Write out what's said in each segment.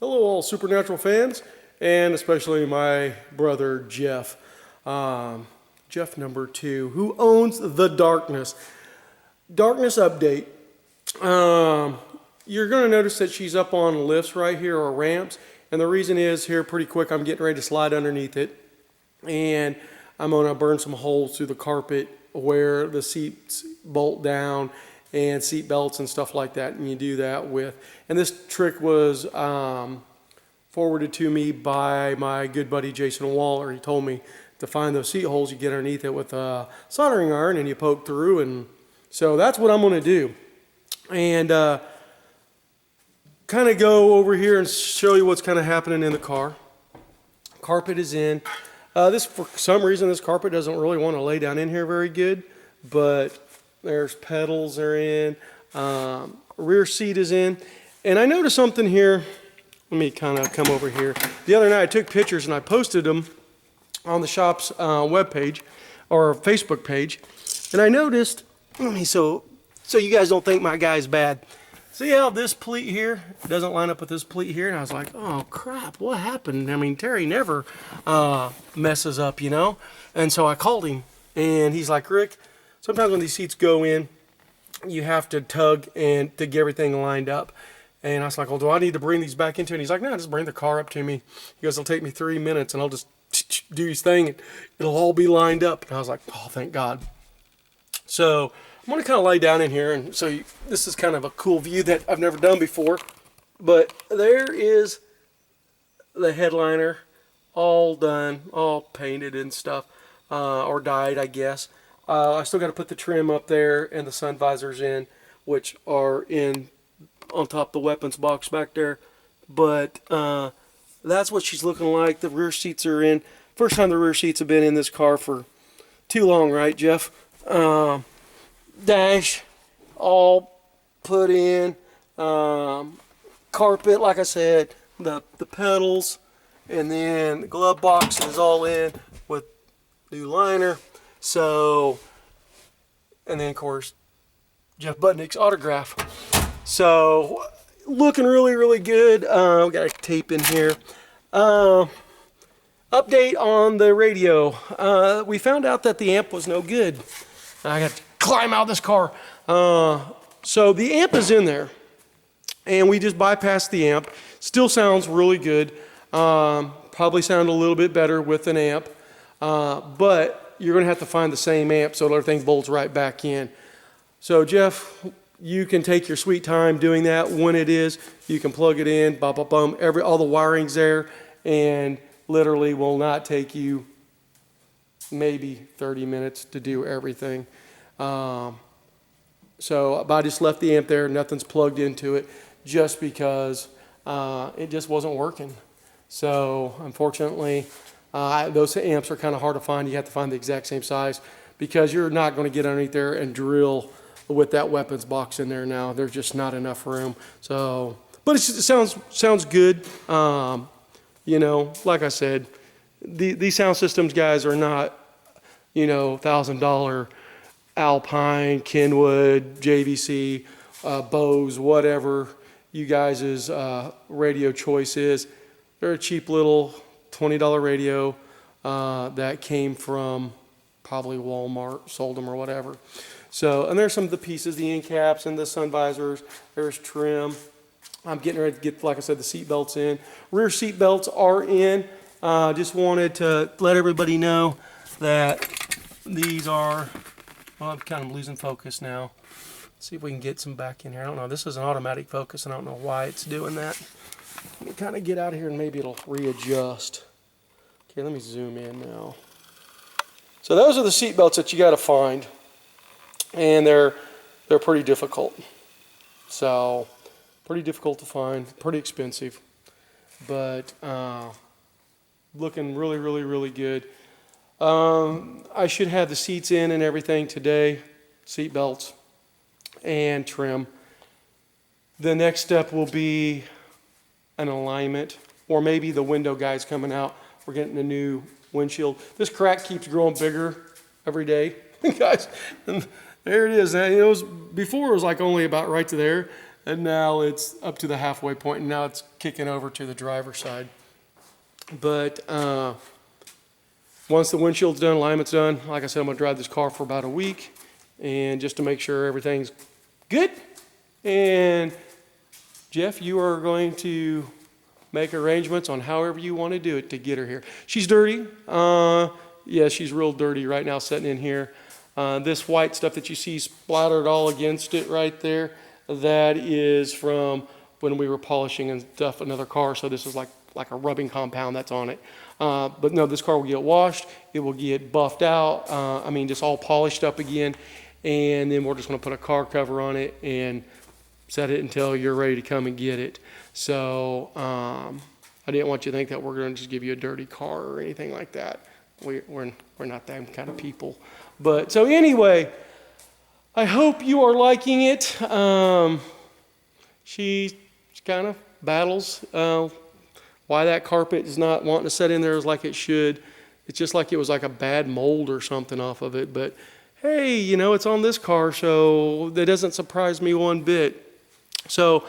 Hello all Supernatural fans, and especially my brother Jeff. Jeff number 2, who owns the Darkness. Darkness update. You're going to notice that she's up on lifts right here, or ramps, and the reason is here pretty quick I'm getting ready to slide underneath it, and I'm going to burn some holes through the carpet where the seats bolt down and seat belts and stuff like that, and you do that with, and this trick was forwarded to me by my good buddy Jason Waller. He told me to find those seat holes, you get underneath it with a soldering iron and you poke through, and so that's what I'm going to do. And kind of go over here and show you what's kind of happening in the car. Carpet is in. This, for some reason, this carpet doesn't really want to lay down in here very good, but there's pedals are in, rear seat is in, and I noticed something here. Let me kind of come over here. The other night I took pictures and I posted them on the shop's webpage or Facebook page, and I noticed, so you guys don't think my guy's bad. See how this pleat here doesn't line up with this pleat here? And I was like, oh crap, what happened? I mean, Terry never messes up, you know? And so I called him, and he's like, Rick, sometimes when these seats go in, you have to tug and to get everything lined up. And I was like, well, do I need to bring these back into it? And he's like, no, just bring the car up to me. He goes, it'll take me 3 minutes, and I'll just do his thing, and it'll all be lined up. And I was like, oh, thank God. So I'm going to kind of lay down in here, and so this is kind of a cool view that I've never done before. But there is the headliner, all done, all painted and stuff, or dyed, I guess. I still got to put the trim up there and the sun visors in, which are in on top of the weapons box back there. But that's what she's looking like. The rear seats are in. First time the rear seats have been in this car for too long, right, Jeff? Dash all put in, carpet, like I said, the pedals, and then the glove box is all in with new liner. So, and then of course Jeff Butnick's autograph. So looking really, really good. We got a tape in here. Update on the radio. We found out that the amp was no good. I got to climb out of this car. So the amp is in there, and we just bypassed the amp. Still sounds really good. Probably sound a little bit better with an amp, but you're going to have to find the same amp so everything bolts right back in. So Jeff, you can take your sweet time doing that. When it is, you can plug it in, bum, bum, bum, all the wiring's there, and literally will not take you maybe 30 minutes to do everything. So I just left the amp there, nothing's plugged into it, just because it just wasn't working. So unfortunately, those amps are kind of hard to find. You have to find the exact same size, because you're not going to get underneath there and drill with that weapons box in there now. There's just not enough room. So, but it sounds good. You know, like I said, these sound systems guys are not, you know, $1,000 Alpine, Kenwood, JVC, Bose, whatever you guys' radio choice is. They're a cheap little $20 radio that came from probably Walmart, sold them or whatever. So, and there's some of the pieces, the end caps and the sun visors. There's trim. I'm getting ready to get, like I said, the seat belts in. Rear seat belts are in. Just wanted to let everybody know that these are, well, I'm kind of losing focus now. Let's see if we can get some back in here. I don't know. This is an automatic focus, and I don't know why it's doing that. Let me kind of get out of here, and maybe it'll readjust. Okay, let me zoom in now. So those are the seat belts that you got to find, and they're pretty difficult. So pretty difficult to find, pretty expensive, but looking really, really, really good. I should have the seats in and everything today, seat belts and trim. The next step will be an alignment, or maybe the window guys coming out. We're getting a new windshield. This crack keeps growing bigger every day, guys. And there it is. And before it was like only about right to there, and now it's up to the halfway point, and now it's kicking over to the driver's side. But once the windshield's done, alignment's done, like I said, I'm gonna drive this car for about a week, and just to make sure everything's good. And Jeff, you are going to make arrangements on however you want to do it to get her here. She's dirty. Yeah, she's real dirty right now sitting in here. This white stuff that you see splattered all against it right there, that is from when we were polishing and stuff another car. So this is like a rubbing compound that's on it. But no, this car will get washed. It will get buffed out. I mean, just all polished up again. And then we're just going to put a car cover on it and set it until you're ready to come and get it. So I didn't want you to think that we're going to just give you a dirty car or anything like that. We're not that kind of people. But so anyway, I hope you are liking it. She kind of battles why that carpet is not wanting to set in there as like it should. It's just like it was like a bad mold or something off of it. But hey, you know, it's on this car, so that doesn't surprise me one bit. So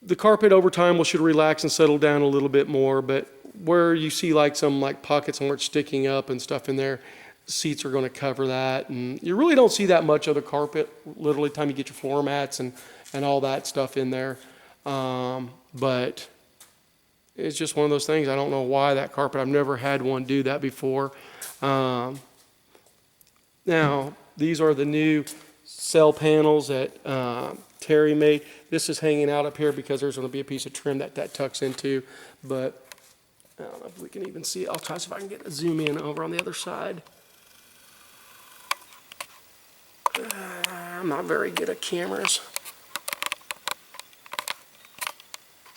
the carpet over time should relax and settle down a little bit more, but where you see like some like pockets and where it's sticking up and stuff in there, the seats are going to cover that. And you really don't see that much of the carpet literally time you get your floor mats and all that stuff in there. But it's just one of those things. I don't know why that carpet, I've never had one do that before. Now, these are the new cell panels that Terry made. This is hanging out up here because there's going to be a piece of trim that tucks into, but I don't know if we can even see it. I'll try to see if I can get a zoom in over on the other side. I'm not very good at cameras.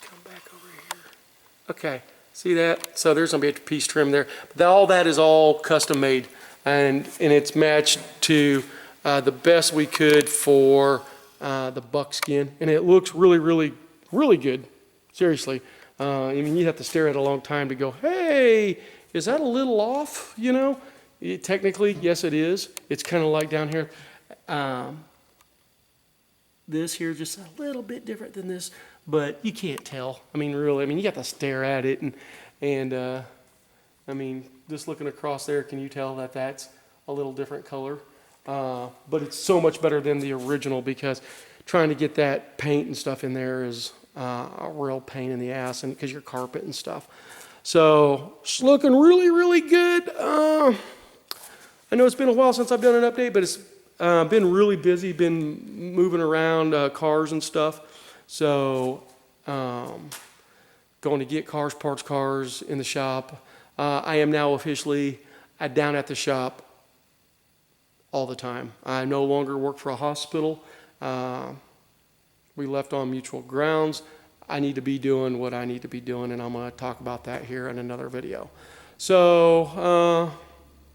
Come back over here. Okay, see that? So there's going to be a piece of trim there. But all that is all custom made, and it's matched to the best we could for the buckskin, and it looks really, really, really good. Seriously, I mean, you'd have to stare at it a long time to go, hey, is that a little off? You know, technically, yes, it is. It's kind of like down here. This here just a little bit different than this, but you can't tell. I mean, really, I mean, you have to stare at it, and I mean, just looking across there, can you tell that that's a little different color? But it's so much better than the original, because trying to get that paint and stuff in there is a real pain in the ass, and because your carpet and stuff. So it's looking really, really good. I know it's been a while since I've done an update, but it's been really busy, been moving around cars and stuff. So going to get cars, parts cars in the shop. I am now officially down at the shop all the time. I no longer work for a hospital. We left on mutual grounds. I need to be doing what I need to be doing, and I'm going to talk about that here in another video. So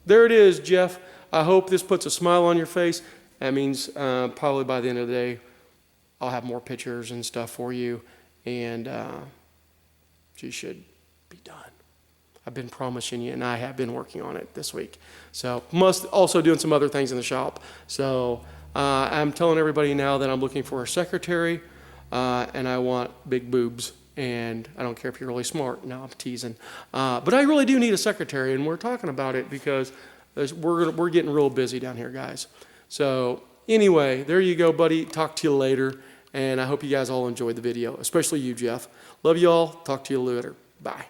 there it is, Jeff. I hope this puts a smile on your face. That means probably by the end of the day, I'll have more pictures and stuff for you, and she should be done. I've been promising you, and I have been working on it this week. So, also doing some other things in the shop. So, I'm telling everybody now that I'm looking for a secretary, and I want big boobs. And I don't care if you're really smart. No, I'm teasing. But I really do need a secretary, and we're talking about it because we're getting real busy down here, guys. So, anyway, there you go, buddy. Talk to you later, and I hope you guys all enjoyed the video, especially you, Jeff. Love you all. Talk to you later. Bye.